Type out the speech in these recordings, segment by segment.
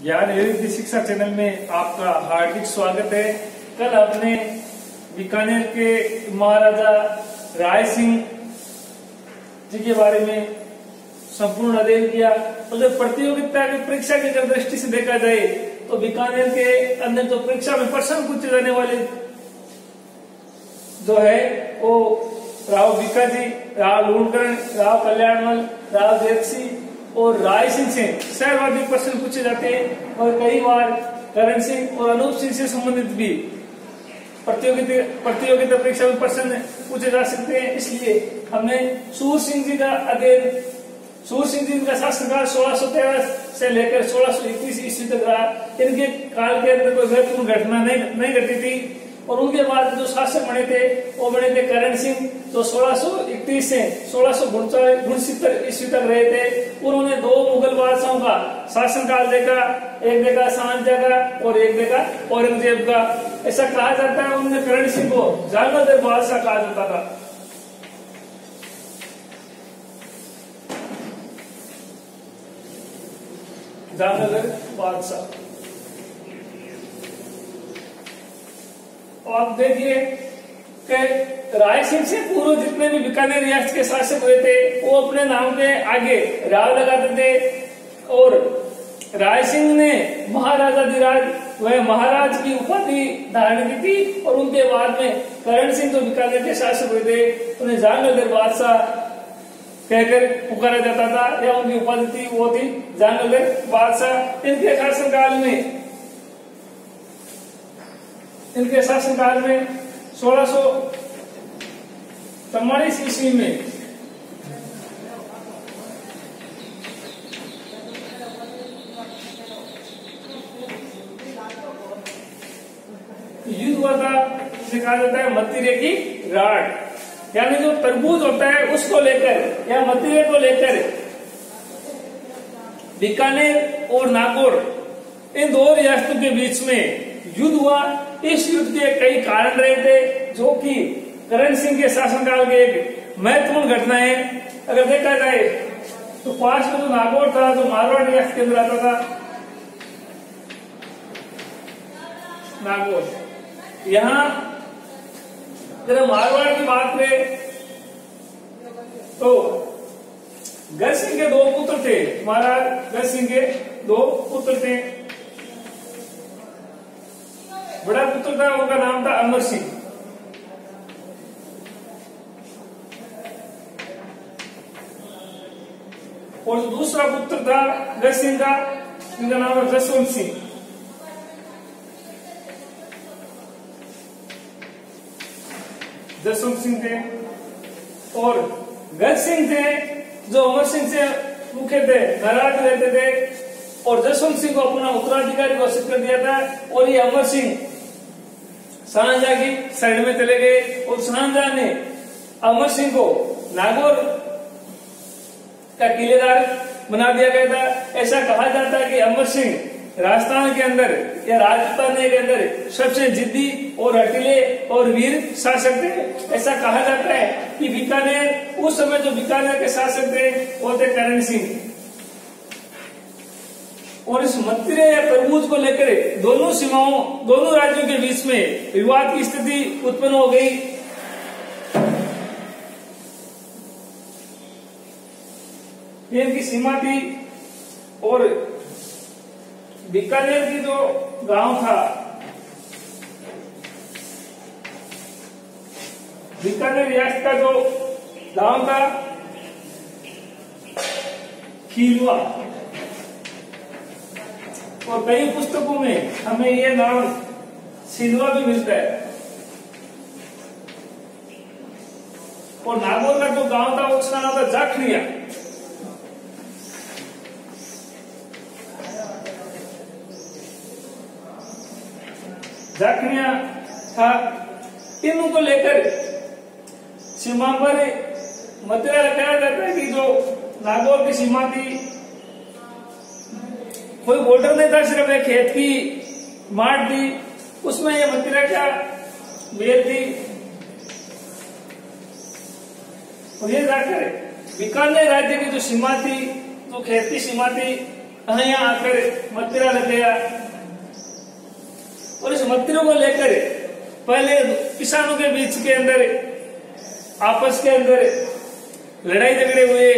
ज्ञान विविध शिक्षा चैनल में आपका हार्दिक स्वागत है। कल आपने बीकानेर के महाराजा राय सिंह जी के बारे में संपूर्ण अध्ययन किया। तो जब प्रतियोगिता की परीक्षा की अगर दृष्टि से देखा जाए तो बीकानेर के अंदर जो परीक्षा में प्रश्न पूछे जाने वाले जो है वो राव भिकाजी, राव लूणकरण, राव कल्याणमल, राव देवसी और राय सिंह से सर्वाधिक प्रश्न पूछे जाते हैं और कई बार करण सिंह और अनूप सिंह से संबंधित भी प्रतियोगिता परीक्षा में प्रश्न पूछे जा सकते हैं। इसलिए हमने सूर सिंह जी का अध्ययन, सूर सिंह जी का शासनकाल 1613 से लेकर 1621 ईस्वी तक रहा। इनके काल के अंदर कोई महत्वपूर्ण घटना नहीं घटी थी और उनके बाद जो शासक बने थे वो बने थे करण सिंह, जो 1631 से 1669 ईस्वी तक रहे थे। उन्होंने दो मुगल बादशाहों का शासनकाल देखा, एक देखा शाहजहां का और एक देखा औरंगजेब का। ऐसा कहा जाता है उन्होंने करण सिंह को जहांगीर बादशाह कहा जाता था। जहांगीर बादशाह। आप देखिए कि राय सिंह से पूर्व जितने भी बीकानेर रियासत के शासक हुए थे वो अपने नाम के आगे राव लगाते थे और राय सिंह ने महाराजाधिराज वह महाराज की उपाधि धारण की थी और उनके बाद में करण सिंह जो बीकानेर के शासक हुए थे उन्हें जहांगीर बादशाह कहकर पुकारा जाता था या उनकी उपाधि थी वो थी जहांगीर बादशाह। इनके शासनकाल में 1644 ईस्वी में युद्ध हुआ था जिसे कहा जाता है मत्तीरे की राड, यानी जो तरबूज होता है उसको लेकर या मत्तीरे को लेकर बीकानेर और नागौर इन दो रियासतों के बीच में युद्ध हुआ। इस युद्ध के कई कारण रहे थे जो कि करण सिंह के शासनकाल के एक महत्वपूर्ण घटना है। अगर देखा जाए तो पास में जो नागौर था जो मारवाड़ रियासत के अंदर आता था, नागौर, यहाँ जरा मारवाड़ की बात करें तो गज सिंह के दो पुत्र थे। महाराज गज सिंह के दो पुत्र थे। बड़ा पुत्र था उनका नाम था अमर सिंह और जो दूसरा पुत्र था गज सिंह का, उनका नाम था जसवंत सिंह। जसवंत सिंह थे और गज सिंह थे जो अमर सिंह से मुख्य थे, नाराज रहते थे और जसवंत सिंह को अपना उत्तराधिकारी घोषित कर दिया था। और ये अमर सिंह शाहजहां की साइड में चले गए और शाहजहां ने अमर सिंह को नागौर का किलेदार बना दिया गया था। ऐसा कहा जाता है कि अमर सिंह राजस्थान के अंदर या राजपूताना के अंदर सबसे जिद्दी और हठीले और वीर शासक थे। ऐसा कहा जाता है कि बीकानेर उस समय जो बीकानेर के शासक थे वो थे करण सिंह। और इस मत्तीरे या तरबूज को लेकर दोनों सीमाओं, दोनों राज्यों के बीच में विवाद की स्थिति उत्पन्न हो गई। ये इनकी सीमा थी और बीकानेर की जो गांव था, बीकानेर रियासत का जो गांव था खीलवा, और कई पुस्तकों में हमें ये नाम सिलवा भी मिलता है। और नागौर का जो गांव था उसका नाम था जाखड़िया। जाखड़िया था। इनको लेकर सीमा पर मत्तीरा कहा जाता है कि जो नागौर की सीमा थी कोई बॉर्डर नहीं था, सिर्फ एक खेत की माट थी, उसमें ये मत्तीरा का बेल थी। और ये जाकर बीकानेर राज्य की जो सीमा थी, जो खेत की सीमा थी, यहाँ आकर मत्तिरा लग गया और इस मत्तिरों को लेकर पहले किसानों के बीच के अंदर आपस के अंदर लड़ाई झगड़े हुए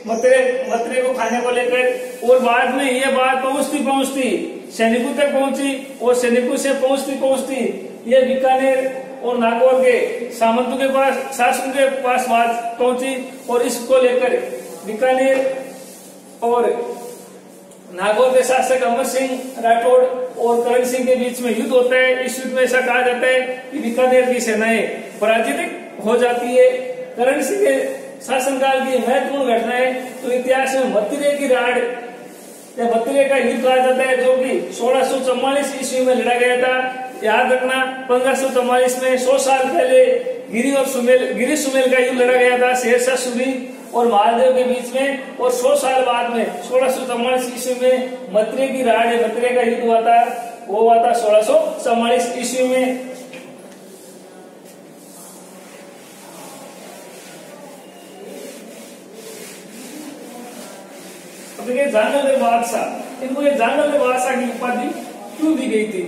मत्तिरे को खाने को लेकर, और बाद में ये बात पहुंचती सैनिकों तक पहुंची और सैनिकों से पहुंचती ये बीकानेर और नागौर के सामंतों के पास, शासकों के पास बात पहुंची और इसको लेकर बीकानेर और नागौर के शासक अमर सिंह राठौड़ और करण सिंह के बीच में युद्ध होता है। इस युद्ध में ऐसा कहा जाता है कि बीकानेर की सेनाएं पराजित हो जाती है। करण सिंह के शासनकाल की महत्वपूर्ण घटना है तो इतिहास में मत्तिरे की राड़ या मत्तिरे का युद्ध कहा जाता है, जो कि 1644 ईस्वी में लड़ा गया था। याद रखना 1544 में 100 साल पहले गिरी सुमेल का युद्ध लड़ा गया था शेरशाह सूरी और महादेव के बीच में, और 100 साल बाद में 1644 ईस्वी में मत्तिरे की राड़ मत्तिरे का युद्ध हुआ था, वो हुआ था 1644 ईस्वी में। देखिए जानल बादशाह, इनको ये जानल बादशाह की उपाधि क्यों दी गई थी?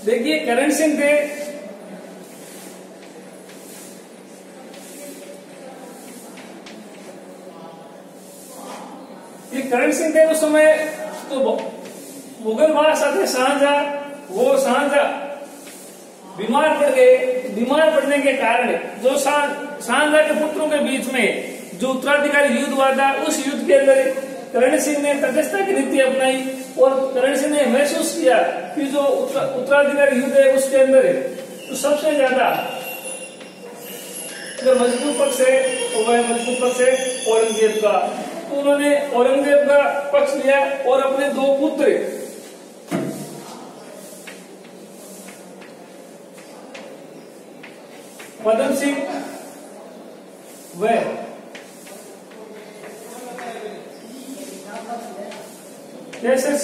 देखिए करण सिंह थे, करण सिंह थे उस समय तो मुगल बादशाह थे शाहजहां, वो शाहजहां बीमार पड़ गए। बीमार पड़ने के कारण जो शाहजहां के पुत्रों के बीच में जो उत्तराधिकारी युद्ध हुआ था, उस युद्ध के अंदर करण सिंह ने तटस्थता की नीति अपनाई और करण सिंह ने महसूस किया कि जो उत्तराधिकारी युद्ध है उसके अंदर तो सबसे ज्यादा जो मजबूत पक्ष है तो वह मजबूत पक्ष है औरंगजेब का। तो उन्होंने औरंगजेब का पक्ष लिया और अपने 2 पुत्र पदम सिंह व केसर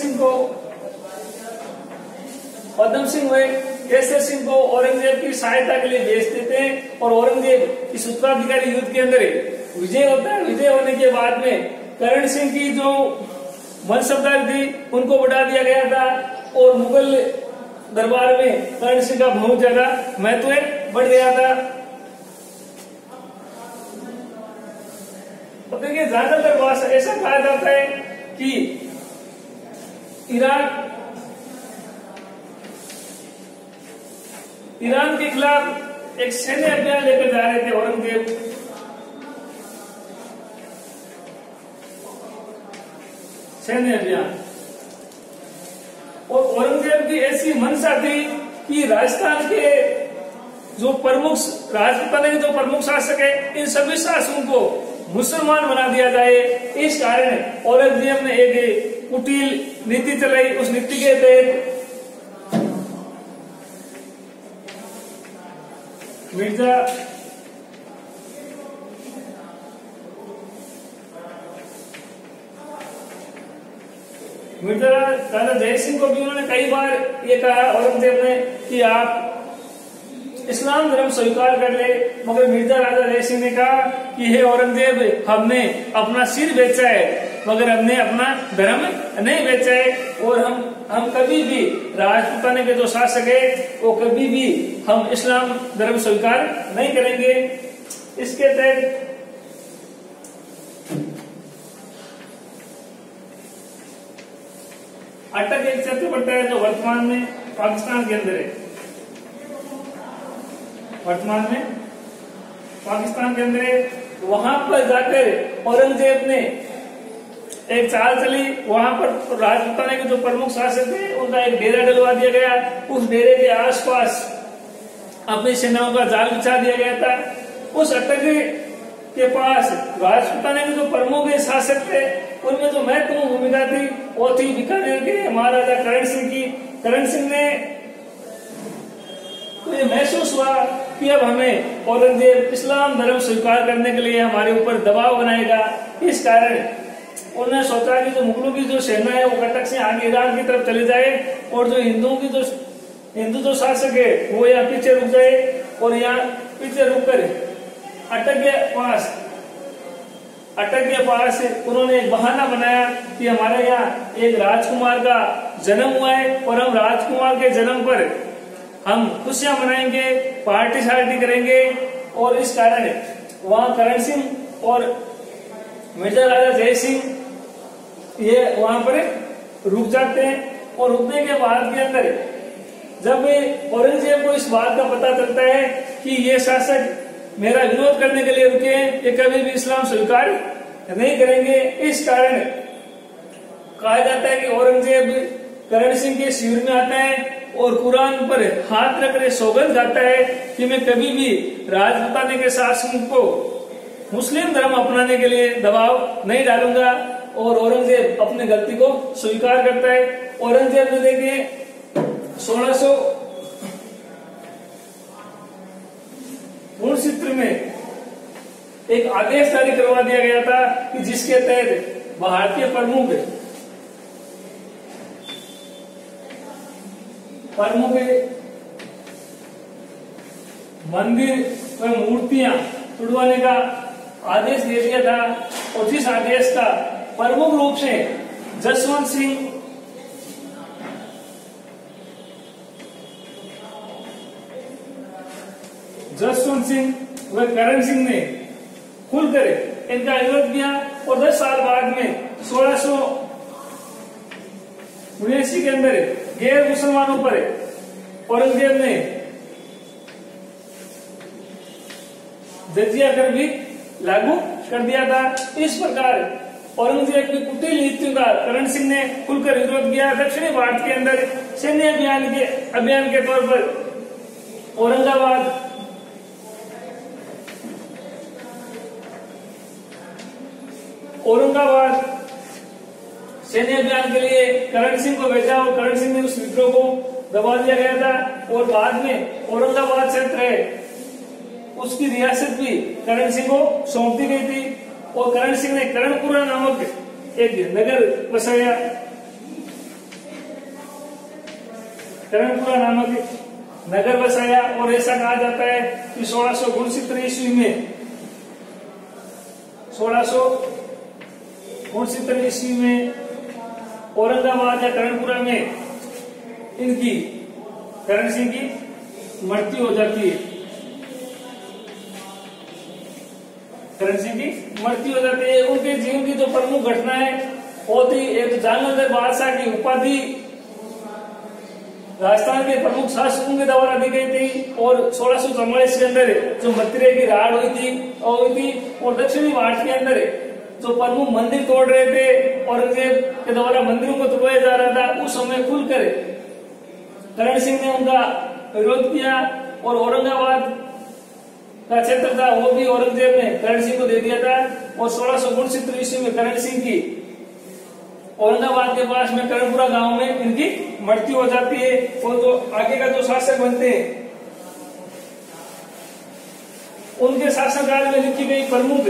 सिंह को औरंगजेब की सहायता के लिए भेज देते हैं और औरंगजेब इस उत्तराधिकारी युद्ध के अंदर विजय होता है। विजय होने के बाद में करण सिंह की जो मनसबदारी थी उनको बढ़ा दिया गया था और मुगल दरबार में करण सिंह का बहुत ज्यादा महत्व बढ़ गया था। तो देखिए ज्यादातर भाषा ऐसा कहा जाता है कि ईरान के खिलाफ एक सैन्य अभियान लेकर जा रहे थे औरंगजेब। सैन्य अभियान, और औरंगजेब की ऐसी मंशा थी कि राजस्थान के जो प्रमुख राजपूताना के जो प्रमुख शासक है, इन सभी शासकों को मुसलमान बना दिया जाए। इस कारण औरंगजेब ने एक कुटिल नीति चलाई। उस नीति के तहत मिर्जा राजा जय सिंह को भी उन्होंने कई बार ये कहा औरंगजेब ने कि आप इस्लाम धर्म स्वीकार कर ले, मगर मिर्जा राजा जय सिंह ने कहा कि हे औरंगजेब, हमने अपना सिर बेचा है मगर हमने अपना धर्म नहीं बेचा है, और हम कभी भी राजपूताना के जो शासक है वो कभी भी हम इस्लाम धर्म स्वीकार नहीं करेंगे। इसके तहत अटक एक क्षेत्र पड़ता है जो वर्तमान में पाकिस्तान के अंदर है। वर्तमान में पाकिस्तान के अंदर है। वहां पर जाकर औरंगजेब ने एक चाल चली। वहां पर राजपूताना के जो प्रमुख शासक थे उनका एक डेरा डलवा दिया गया। उस डेरे के आसपास अपनी सेनाओं का जाल बिछा दिया गया था। उस अटक के पास राजपूताना के जो प्रमुख शासक थे उनमें जो महत्वपूर्ण भूमिका थी वो थी बीकानेर के महाराजा करण सिंह की। करण सिंह ने तो ये महसूस हुआ कि अब हमें औरंगजेब इस्लाम धर्म स्वीकार करने के लिए हमारे ऊपर दबाव बनाएगा। इस कारण उन्होंने सोचा कि जो मुगलों की जो सेना है वो कटक से आगे ईरान की तरफ चले जाए और जो हिंदू जो शासक है वो यहाँ पीछे रुक जाए और यहाँ पीछे रुक कर अटक के पास उन्होंने एक बहाना बनाया कि हमारे यहाँ एक राजकुमार का जन्म हुआ है और हम राजकुमार के जन्म पर हम खुशियां मनाएंगे, पार्टी शार्टी करेंगे। और इस कारण वहां करण सिंह और मिर्जा राजा जय सिंह ये वहां पर रुक जाते हैं। और रुकने के बाद के अंदर जब औरंगजेब को इस बात का पता चलता है कि ये शासक मेरा विरोध करने के लिए रुके हैं, ये कभी भी इस्लाम स्वीकार नहीं करेंगे, इस कारण कहा जाता है कि औरंगजेब करण सिंह के शिविर में आता है और कुरान पर हाथ रखकर सौगंध खाता है कि मैं कभी भी राजपूताने के शासन को मुस्लिम धर्म अपनाने के लिए दबाव नहीं डालूंगा। और औरंगजेब अपनी गलती को स्वीकार करता है। औरंगजेब ने देखिए 1669 में एक आदेश जारी करवा दिया गया था कि जिसके तहत भारतीय प्रमुख मंदिर व मूर्तियां तुड़वाने का आदेश दे दिया था। और जिस आदेश का प्रमुख रूप से जसवंत सिंह व करण सिंह ने खुलकर इनका विरोध किया। और 10 साल बाद में 1679 के अंदर गैर मुसलमानों पर औरंगजेब ने जजिया कर भी लागू कर दिया था। इस प्रकार औरंगजेब की कुटिल नीतियों का करण सिंह ने खुलकर विरोध किया। दक्षिणी भारत के अंदर सैन्य अभियान के तौर पर औरंगाबाद सैन्य अभियान के लिए करण सिंह को भेजा और करण सिंह ने उस विद्रोह को दबा दिया गया था। और बाद में औरंगाबाद क्षेत्र है उसकी रियासत भी करण सिंह को सौंप दी गई थी। और करण सिंह ने करणपुरा नामक एक नगर बसाया। और ऐसा कहा जाता है कि 1669 ईस्वी में औरंगाबाद या करणपुरा में करण सिंह की मृत्यु हो जाती है। उनके जीवन की जो प्रमुख घटना है वो थी एक जहांगीर बादशाह की उपाधि राजस्थान के प्रमुख शासकों के द्वारा दी गई थी। और 1644 के अंदर जो मथुरा की राड़ हुई थी और दक्षिणी भारत के अंदर जो प्रमुख मंदिर तोड़ रहे थे औरंगजेब के द्वारा मंदिरों को तोड़वाया जा रहा था, उस समय खुलकर करण सिंह ने उनका विरोध किया। और औरंगाबाद का क्षेत्र था वो भी औरंगजेब ने करण सिंह को दे दिया था। और 1669 ईस्वी में करण सिंह की औरंगाबाद के पास में करणपुरा गांव में इनकी मृत्यु हो जाती है। और जो आगे का जो शासक बनते हैं उनके शासनकाल में लिखी गई प्रमुख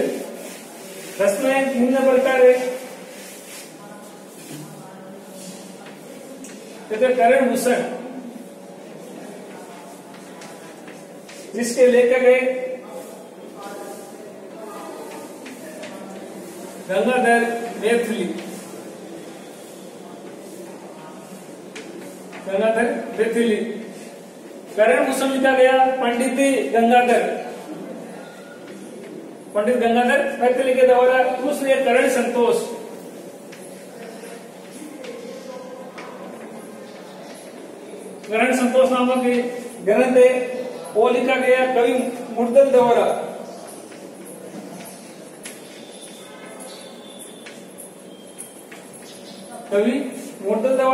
रचनाएं निम्न प्रकार है। करण भूषण जिसके लेखक है गंगाधर मैथिली। करण भूषण लिखा गया पंडित गंगाधर मैथिली के द्वारा। दूसरे करण संतोष नामक ग्रंथ है वो लिखा गया कवि मुर्दल द्वारा।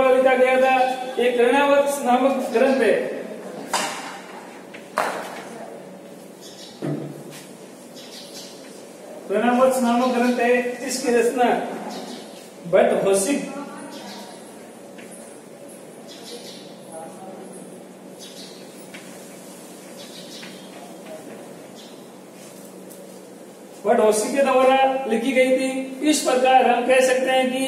लिखा गया था। एक कर्णावत नामक ग्रंथ है। जिसकी रचना भट्ट होसिक वडहोशी के द्वारा लिखी गई थी। इस प्रकार हम कह सकते हैं कि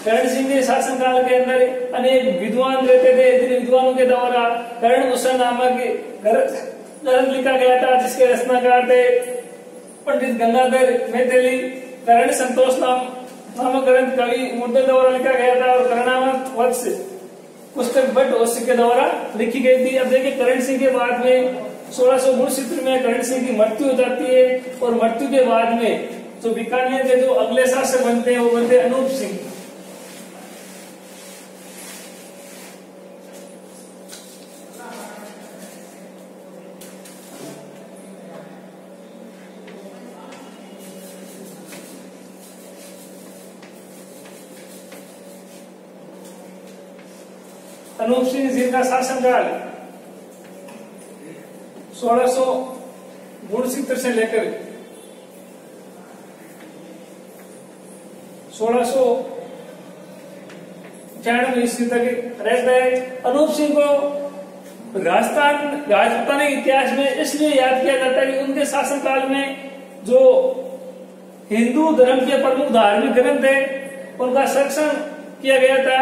करण सिंह के शासनकाल के अंदर अनेक विद्वान रहते थे। जिन विद्वानों के द्वारा करण भूषण नामक ग्रंथ लिखा गया था, जिसके रचनाकार थे पंडित गंगाधर मैथिली। करण संतोष नामक ग्रंथ कवि मुद्दे द्वारा लिखा गया था और करणामत वत्स पुस्तक वडहोशी के द्वारा लिखी गई थी। अब देखिए करण सिंह के बाद में 1669 में करण सिंह की मृत्यु हो जाती है और मृत्यु के बाद में जो बीकानेर के जो अगले शासक बनते हैं वो बनते हैं अनूप सिंह। अनूप सिंह जी का शासनकाल 1669 से लेकर 1696 ईस्वी तक रहता है। अनूप सिंह को राजपूताना इतिहास में इसलिए याद किया जाता है कि उनके शासनकाल में जो हिंदू धर्म के प्रमुख धार्मिक ग्रंथ है उनका संरक्षण किया गया था।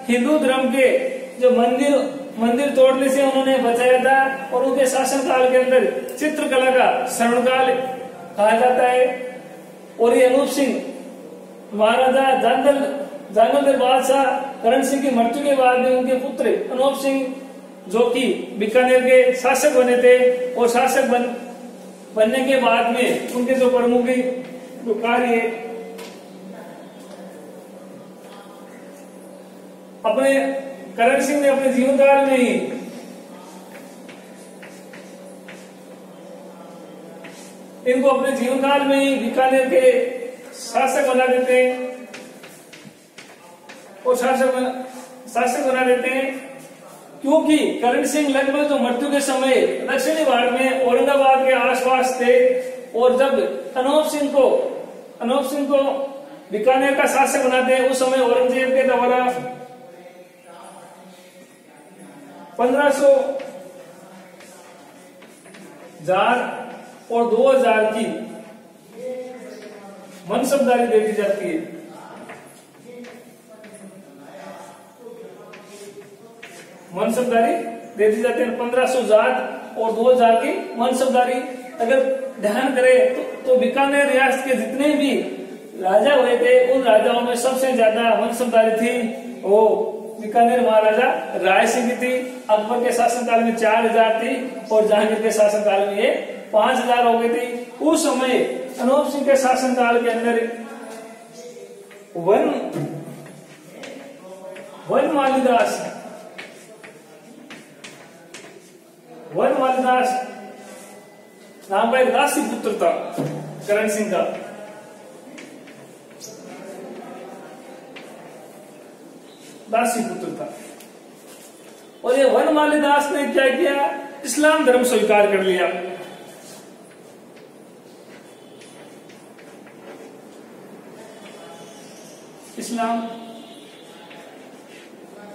हिंदू धर्म के जो मंदिर तोड़ने से उन्होंने बचाया था और उनके शासनकाल के अंदर चित्रकला का स्वर्णकाल कहा जाता है। और ये अनूप सिंह महाराजा जांगल बादशाह करण सिंह की मृत्यु के बाद में उनके पुत्र अनूप सिंह जो कि बीकानेर के शासक बने थे और शासक बनने के बाद में उनके जो प्रमुख जो कार्य अपने करण सिंह ने अपने जीवन काल में ही इनको अपने जीवन काल में ही बीकानेर के शासक बना देते हैं और शासक बना देते हैं, क्योंकि करण सिंह लगभग जो मृत्यु के समय दक्षिणी भारत में औरंगाबाद के आसपास थे। और जब अनूप सिंह को बीकानेर का शासक बनाते हैं उस समय औरंगजेब के द्वारा 1500 और 2000 की मनसबदारी दे दी जाती है। मनसबदारी दे दी जाती है 1500 जात और 2000 की मनसबदारी। अगर ध्यान करें तो बीकानेर रियासत के जितने भी राजा हुए थे उन राजाओं में सबसे ज्यादा मनसबदारी थी वो बीकानेर महाराजा राय सिंह की थी। अकबर के शासनकाल में 4000 थी और जहांगीर के शासनकाल में ये 5000 हो गई थी। उस समय अनूप सिंह के शासनकाल के अंदर वन मालीदास नाम का एक दासी पुत्र था करण सिंह का। दासी पुत्र था और ये वन मालीदास ने क्या किया, इस्लाम धर्म स्वीकार कर लिया।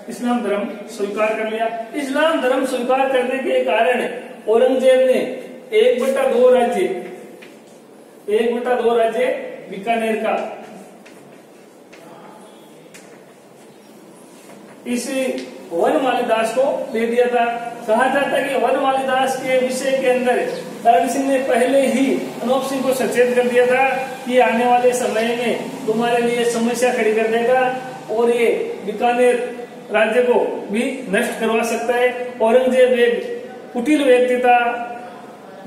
इस्लाम धर्म स्वीकार कर लिया। इस्लाम धर्म स्वीकार करने के कारण औरंगजेब ने 1/2 राज्य बीकानेर का इस वन मालीदास को दे दिया था। कहा जाता है कि वन मालीदास के विषय के अंदर करण सिंह ने पहले ही अनूप सिंह को सचेत कर दिया था कि आने वाले समय में तुम्हारे लिए समस्या खड़ी कर देगा और ये बीकानेर राज्य को भी नष्ट करवा सकता है। औरंगजेब एक कुटिल व्यक्ति था,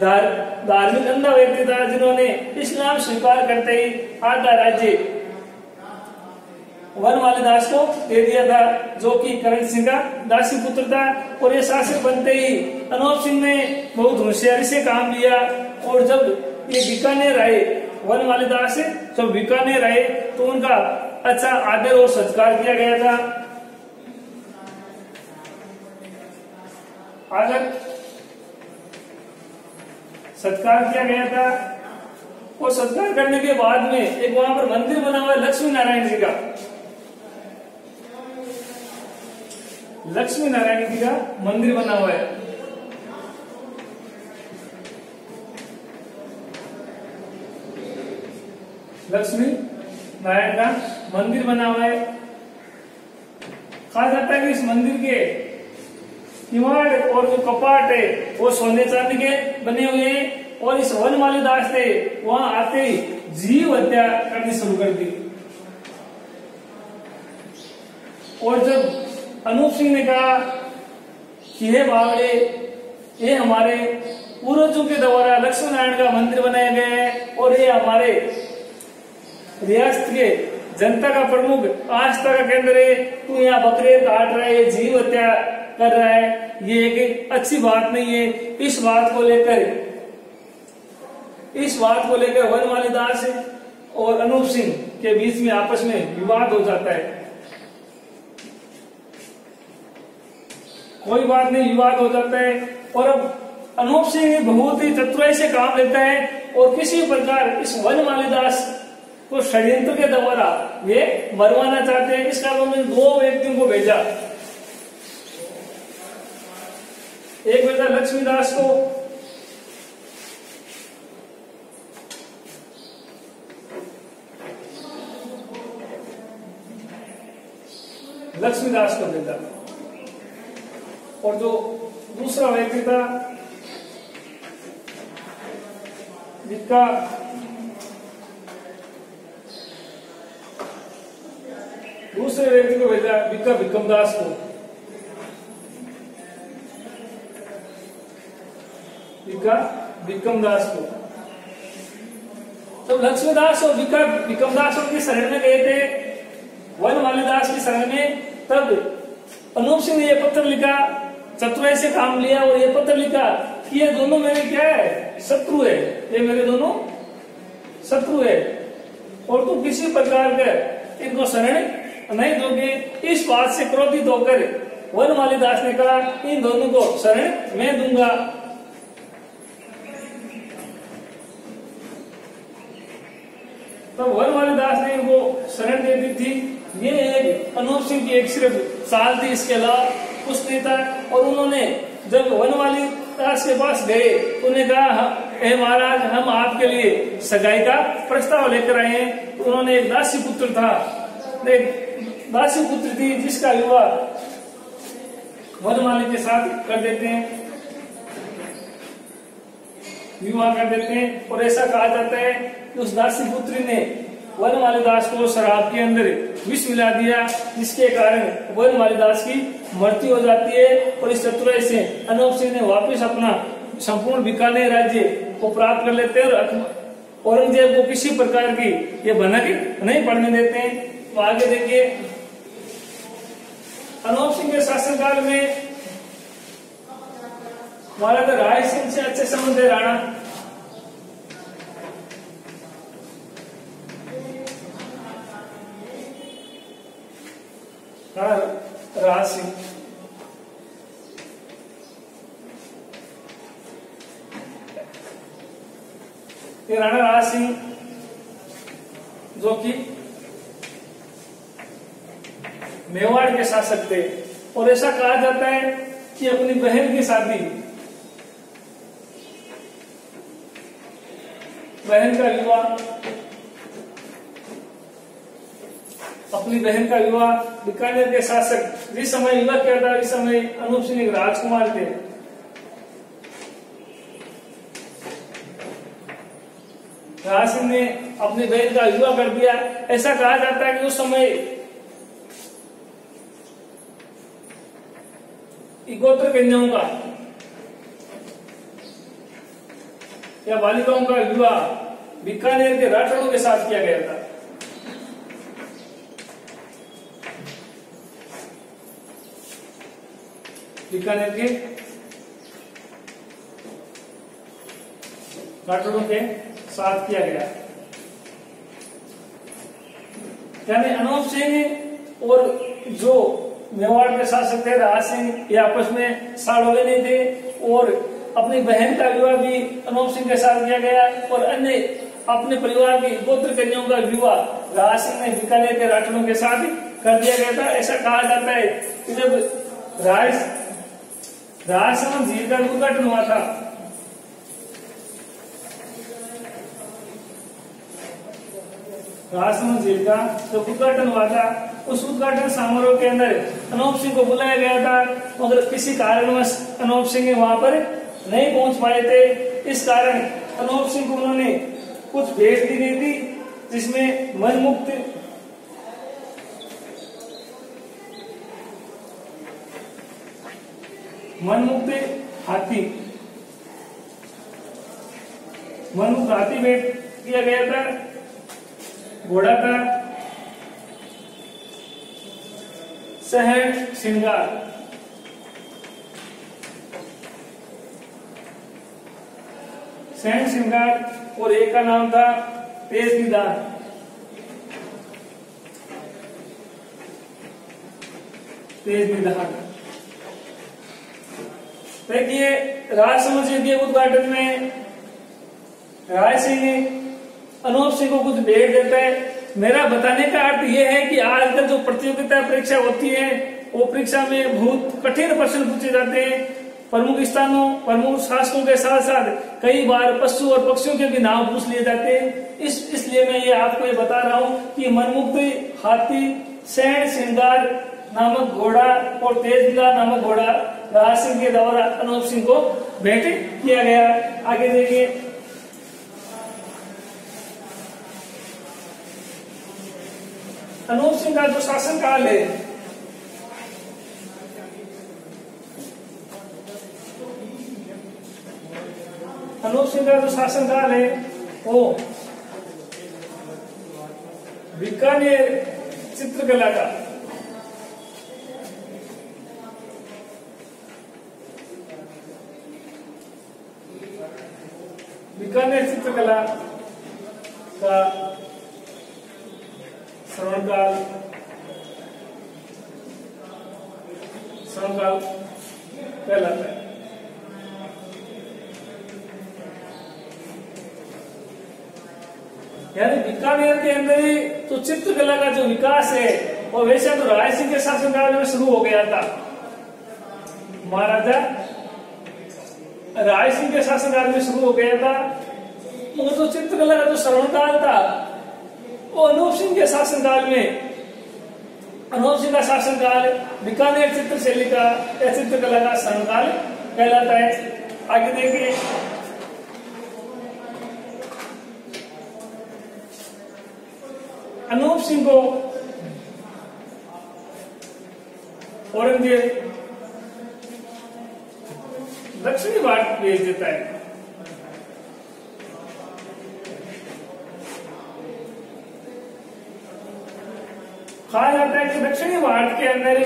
धार्मिक अंधा व्यक्ति था, जिन्होंने इस्लाम स्वीकार करते ही आधा राज्य वन मालीदास को दे दिया था, जो कि करण सिंह का दासी पुत्र था। और ये शासक बनते ही अनूप सिंह ने बहुत होशियारी से काम लिया और जब ये बीकानेर आए, वन मालीदास जब बीकानेर आए तो उनका अच्छा आदर और सत्कार किया गया था। सत्कार किया गया था और सत्कार करने के बाद में एक वहां पर मंदिर बना हुआ है लक्ष्मी नारायण जी का। लक्ष्मी नारायण जी का मंदिर बना हुआ है। लक्ष्मी नारायण का मंदिर बना हुआ है। कहा जाता है कि इस मंदिर के किवाड़ और जो कपाट है वो सोने चांदी के बने हुए हैं। और इस वनमाली दास ने वहां आते ही जीव हत्या करनी शुरू कर दी। और जब अनूप सिंह ने कहा कि हे बावड़े, ये हमारे पूर्वजों के द्वारा लक्ष्मी नारायण का मंदिर बनाया गया है और ये हमारे रियासत के जनता का प्रमुख आस्था का केंद्र है, तू यहाँ बकरे काट रहा है, ये जीव हत्या कर रहा है, ये एक अच्छी बात नहीं है। इस बात को लेकर वनमाली दास और अनूप सिंह के बीच में आपस में विवाद हो जाता है। कोई बात नहीं, विवाद हो जाता है। और अब अनूप सिंह बहुत ही चतुराई से काम लेता है और किसी प्रकार इस वनमाली दास को षड्यंत्र के द्वारा वे मरवाना चाहते हैं। इस कारण उन्होंने 2 व्यक्तियों को भेजा। एक भेजा लक्ष्मीदास को, भेजा और जो दूसरा व्यक्ति था जिसका दूसरे व्यक्ति को भेजा बिक्का भिक्कमदास को। जब लक्ष्मीदास और बिक्का भिक्कमदास उनकी शरण में गए थे वनमाली दास की शरण में, तब अनूप सिंह ने यह पत्र लिखा, चतुराई से काम लिया और ये पत्र लिखा कि ये दोनों मेरे क्या है, शत्रु है, ये मेरे दोनों शत्रु है और तू किसी प्रकार का इनको शरण नहीं दोगे। इस बात से क्रोधित होकर वनमाली दास ने कहा इन दोनों को शरण मैं दूंगा। तब वनमाली दास ने इनको शरण दे दी थी। ये एक अनूप सिंह की एक सिर्फ चाल थी, इसके अलावा कुछ नहीं था। और उन्होंने जब वनमाली दास के पास गए तो उन्हें कहा हे महाराज, हम आपके लिए सगाई का प्रस्ताव लेकर आए हैं। तो उन्होंने एक दासी पुत्र था, एक दासी पुत्र थी जिसका विवाह वनमाली के साथ कर देते हैं, और ऐसा कहा जाता है कि उस दासी पुत्री ने वनमाली दास को शराब के अंदर विष मिला दिया, जिसके कारण वनमाली दास की मृत्यु हो जाती है। और इस चतुराई से अनूप सिंह ने वापस अपना संपूर्ण बीकानेर राज्य को प्राप्त कर लेते हैं और औरंगजेब को किसी प्रकार की ये भनक नहीं पड़ने देते हैं। तो आगे देखिए, अनूप सिंह के शासनकाल में महाराजा राय सिंह से अच्छे संबंध है। राणा राज सिंह राणा राज सिंह जो कि मेवाड़ के शासक थे, और ऐसा कहा जाता है कि अपनी बहन की शादी, बहन का विवाह बीकानेर के शासक जिस समय विवाह किया था, इस समय अनूप सिंह एक राजकुमार थे। राज सिंह ने अपनी बहन का विवाह कर दिया। ऐसा कहा जाता है कि उस समय गोत्र कन्याओं का या बालिकाओं का विवाह बीकानेर के राठौड़ों के साथ किया गया था। बीकानेर के राठौड़ों के साथ किया गया। यानी अनूप सिंह और जो मेवाड़ के शासक थे राज सिंह, ये आपस में साड़ोले नहीं थे, और अपनी बहन का विवाह भी अनूप सिंह के साथ किया गया, और अन्य अपने परिवार की गोत्र कन्याओं का विवाह राज सिंह ने बीकानेर के राठौड़ों के साथ कर दिया गया था। ऐसा कहा जाता है कि जब राजसमंद झील का उद्घाटन हुआ था, राजसमंद झील का जो उद्घाटन हुआ था, उस उद्घाटन समारोह के अंदर अनूप सिंह को बुलाया गया था, मगर किसी कारणवश अनूप सिंह वहां पर नहीं पहुंच पाए थे। इस कारण अनूप सिंह को उन्होंने कुछ भेंट दी गई थी, जिसमें मनमुक्त हाथी भेंट किया गया था, घोड़ा था, शहर श्रृंगार, और एक का नाम था तेज निदान। देखिए, राजसमंद झील के उद्घाटन में राय सिंह अनूप सिंह को कुछ भेंट देता है। मेरा बताने का अर्थ यह है कि आजकल जो प्रतियोगिता परीक्षा होती है, वो परीक्षा में बहुत कठिन प्रश्न पूछे जाते हैं। प्रमुख स्थानों, प्रमुख शासकों के साथ साथ कई बार पशु और पक्षियों के भी नाम पूछ लिए जाते हैं। इसलिए मैं ये आपको ये बता रहा हूँ कि मनमुक्त हाथी, शहर श्रृंगार नामक घोड़ा और तेजनिगार नामक घोड़ा राज सिंह के द्वारा अनूप सिंह को भेंट किया गया। आगे देखिए, अनूप सिंह का जो शासनकाल है, वो बीकानेर चित्रकला का श्रवणकाल कहलाता है। यानी बीकानेर के अंदर ही तो चित्रकला का जो विकास है वो वैसे तो राय सिंह के शासनकाल में शुरू हो गया था। महाराजा राय सिंह के शासनकाल में शुरू हो गया था, मगर तो चित्रकला का जो श्रवणकाल था वो अनूप सिंह के शासनकाल में, अनूप सिंह का शासनकाल बीकानेर चित्रशैली का या चित्रकला का श्रवणकाल कहलाता है। आगे देखिए, अनूप सिंह को औरंगजेब दक्षिणी भारत भेज देता है। कहा जाता है कि दक्षिणी भारत के अंदर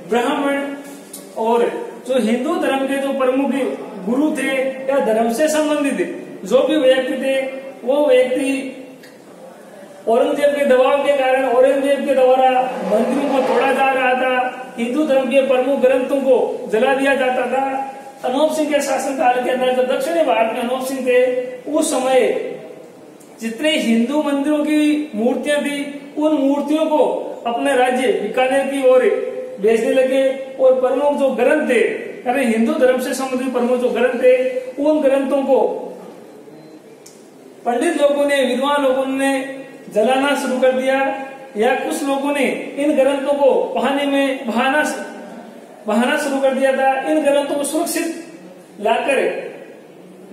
ब्राह्मण और जो हिंदू धर्म के जो प्रमुख गुरु थे या धर्म से संबंधित जो भी व्यक्ति थे, वो व्यक्ति औरंगजेब के दबाव के कारण औरंगजेब के द्वारा मंदिरों को तोड़ा जा रहा था, हिंदू धर्म के प्रमुख ग्रंथों को जला दिया जाता था। अनूप सिंह के शासनकाल के अंदर जब दक्षिणी भारत में अनूप सिंह थे, उस समय जितने हिंदू मंदिरों की मूर्तियां थी, उन मूर्तियों को अपने राज्य बीकानेर की ओर भेजने लगे और प्रमुख जो ग्रंथ थे, यानी हिंदू धर्म से संबंधित प्रमुख जो ग्रंथ थे, उन ग्रंथों को पंडित लोगों ने, विद्वान लोगों ने जलाना शुरू कर दिया, या कुछ लोगों ने इन ग्रंथों को बहाने में बहाना शुरू कर दिया था। इन ग्रंथों को सुरक्षित लाकर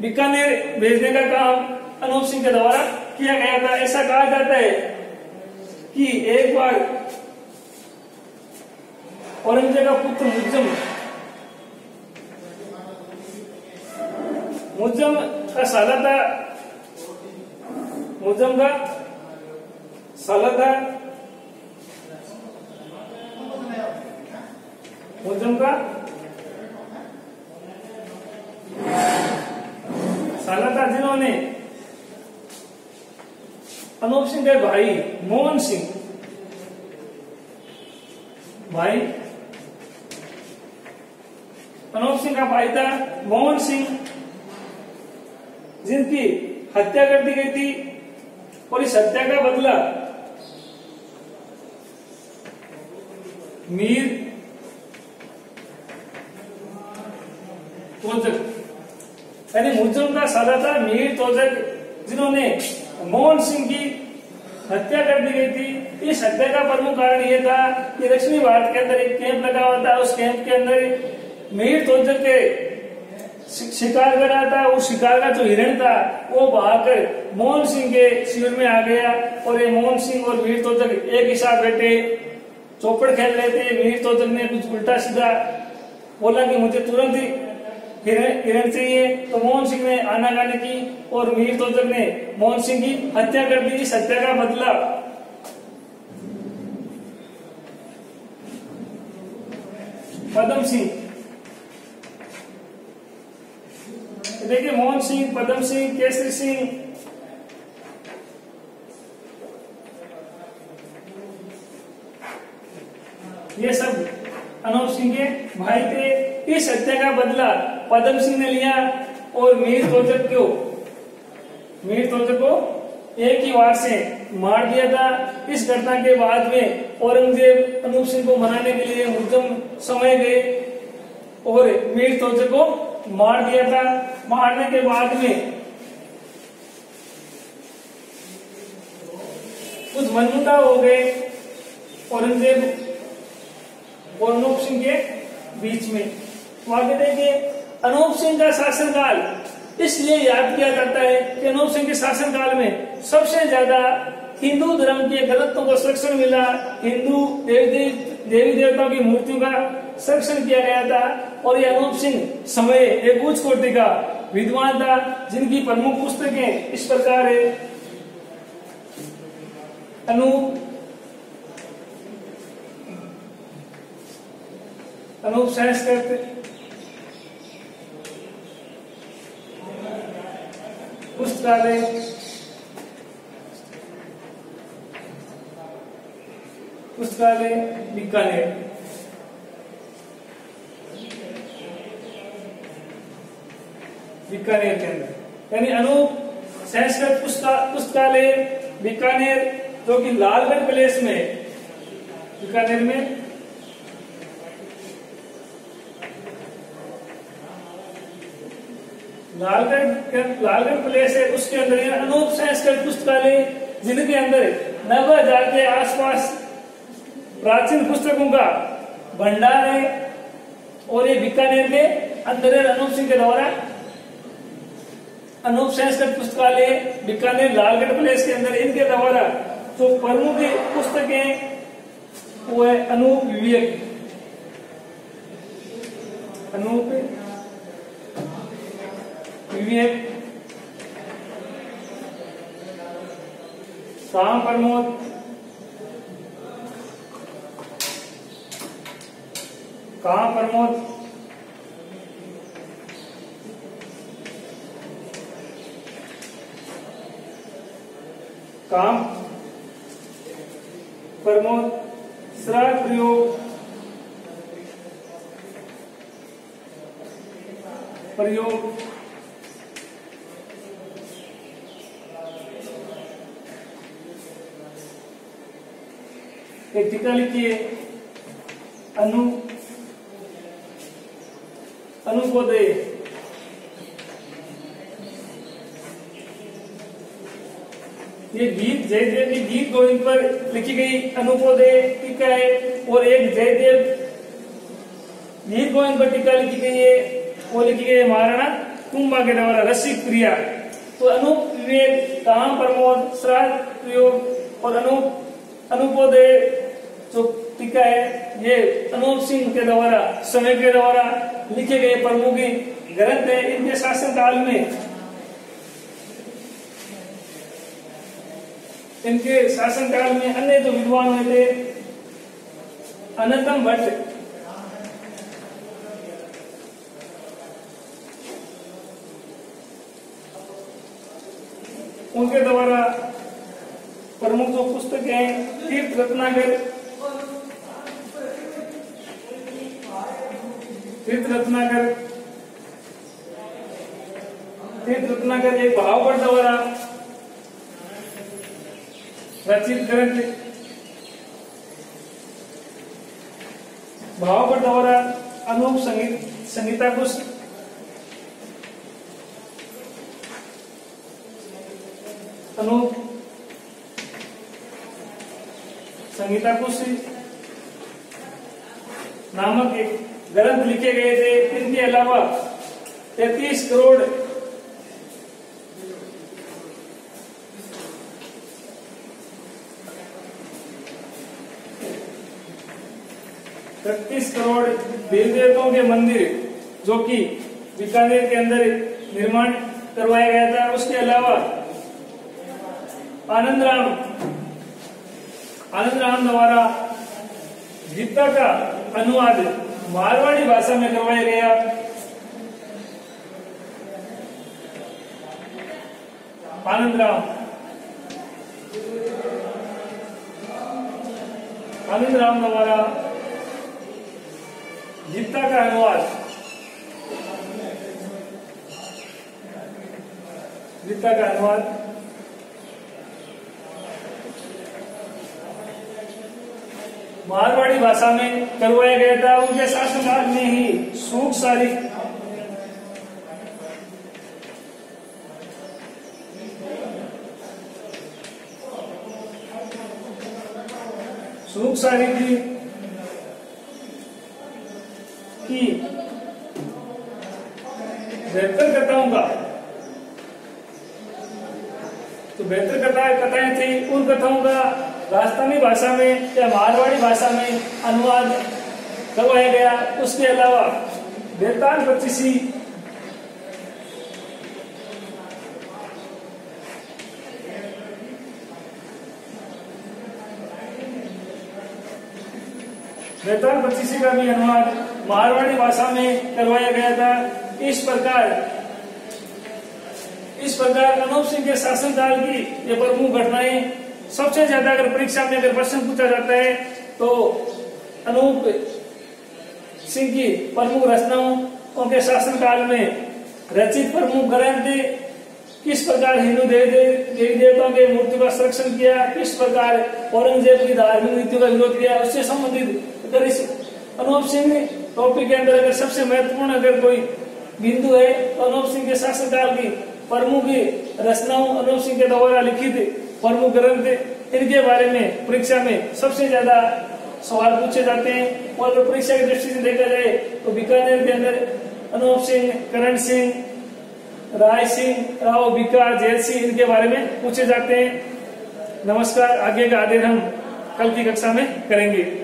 बीकानेर भेजने का काम अनूप सिंह के द्वारा किया गया था। ऐसा कहा जाता है कि एक बार औरंगजेब का पुत्र मुज्जम का साला था, जिन्होंने अनूप सिंह के भाई मोहन सिंह, अनूप सिंह का भाई था मोहन सिंह, जिनकी हत्या कर दी गई थी, और इस हत्या का बदला मीर तोजक, यानी मुज्जम का साला था मीर तोजक, जिन्होंने मोहन सिंह की हत्या कर दी गई थी। इस हत्या का प्रमुख कारण ये था कि दक्षिणी भारत के अंदर एक कैंप लगा हुआ था, उस कैंप के अंदर मीर तोजक के शिकार कर रहा था। उस शिकार का जो हिरण था वो भागकर मोहन सिंह के शिविर में आ गया और ये मोहन सिंह और मीर तोजक एक ही साथ बैठे चौपड़ खेल रहे थे। मीर तोजक ने कुछ उल्टा सीधा बोला कि मुझे तुरंत ही हिरण चाहिए, तो मोहन सिंह ने आनाकानी की और मीर तोजक ने मोहन सिंह की हत्या कर दी। इस हत्या का बदला पदम सिंह, देखिए मोहन सिंह, पदम सिंह, केसरी सिंह, ये सब अनूप सिंह के भाई थे। इस हत्या का बदला पदम सिंह ने लिया और मीर तोजक को एक ही वार से मार दिया था। इस घटना के बाद में औरंगजेब अनूप सिंह को मनाने के लिए मुद्दम समय गए और मीर तोजक को मार दिया था। मारने के बाद में कुछ मनमुटाव हो गए औरंगजेब और अनूप सिंह के बीच में। तो आगे देखिए, अनूप सिंह का शासनकाल इसलिए याद किया जाता है कि अनूप सिंह के शासनकाल में सबसे ज्यादा हिंदू धर्म के गलतों को संरक्षण मिला। हिंदू देवी देवताओं की मूर्तियों का संरक्षण किया गया था और ये अनूप सिंह समय एक उच्च कोटि का विद्वान था, जिनकी प्रमुख पुस्तकें इस प्रकार है। अनूप संस्कृत पुस्तकालय, बीकानेर, बीकानेर के अंदर, यानी अनूप संस्कृत पुस्तकालय बीकानेर, जो कि लालगढ़ प्लेस में, बीकानेर में लालगढ़ प्लेस है, उसके अंदर अनूप संस्कृत पुस्तकालय, जिनके अंदर 90,000 के आसपास प्राचीन पुस्तकों का भंडार है। और ये बीकानेर के अंदर है। अनूप सिंह के द्वारा अनूप संस्कृत पुस्तकालय बीकानेर लालगढ़ प्लेस के अंदर, इनके द्वारा जो प्रमुख पुस्तकें वो है अनूप विवेक, काम प्रमोद, श्राद्ध प्रयोग, एक टीका लिखिए अनुपोदय, ये गीत जयदेव की गीत गोविंद पर लिखी गई अनुपोदय टीका है। और एक जयदेव गीत गोविंद पर टीका लिखी गई है, वो लिखी गई है महाराणा कुंभा के द्वारा, रसिक प्रिया। तो अनूप विवेक, काम प्रमोद, श्राद्ध प्रयोग और अनुपोदय जो टीका है, ये अनूप सिंह के द्वारा, समय के द्वारा लिखे गए प्रमुख ग्रंथ है। इनके शासनकाल में अन्य जो विद्वान हुए थे, अनंतम भट्ट, उनके द्वारा प्रमुख जो पुस्तक है तीर्थ रत्नाकर एक भावगढ़ द्वारा रचित ग्रंथ, भावगढ़ द्वारा अनूप संगीता कुश, अनूप संहिता कुश नामक एक ग्रंथ लिखे गए थे। इनके अलावा 33 करोड़ देवी देवताओं के मंदिर जो कि बीकानेर के अंदर निर्माण करवाया गया था। उसके अलावा आनंद राम द्वारा गीता का अनुवाद मारवाड़ी भाषा में करवाया गया। आनंद राम द्वारा गीता का अनुवाद मारवाड़ी भाषा में करवाया गया था। उनके शासनकाल में ही सूख सारी की बेहतर कथाएं थी। उन कथाओं का राजस्थानी भाषा में या मारवाड़ी भाषा में अनुवाद करवाया गया। उसके अलावा बेताल पच्चीसी का भी अनुवाद मारवाड़ी भाषा में करवाया गया था। इस प्रकार अनूप सिंह के शासनकाल की ये प्रमुख घटनाएं। सबसे ज्यादा अगर परीक्षा में अगर प्रश्न पूछा जाता है तो अनूप सिंह की प्रमुख रचनाओं उनके शासनकाल में रचित प्रमुख ग्रंथ किस प्रकार हिंदू देवी देवताओं के मूर्ति का संरक्षण किया, किस प्रकार औरंगजेब की धार्मिक नीतियों का विरोध किया, उससे संबंधित अगर इस अनूप सिंह टॉपिक के अंदर अगर सबसे महत्वपूर्ण अगर कोई बिंदु है तो अनूप सिंह के शासनकाल की प्रमुख रचनाओं, अनूप सिंह के द्वारा लिखित प्रमुख ग्रंथ, इनके बारे में परीक्षा में सबसे ज्यादा सवाल पूछे जाते हैं। और परीक्षा की दृष्टि से देखा जाए तो बीकानेर के अंदर अनूप सिंह, करण सिंह, राय सिंह, राव बीका, जैल सिंह, इनके बारे में पूछे जाते हैं। नमस्कार। आगे का अध्ययन हम कल की कक्षा में करेंगे।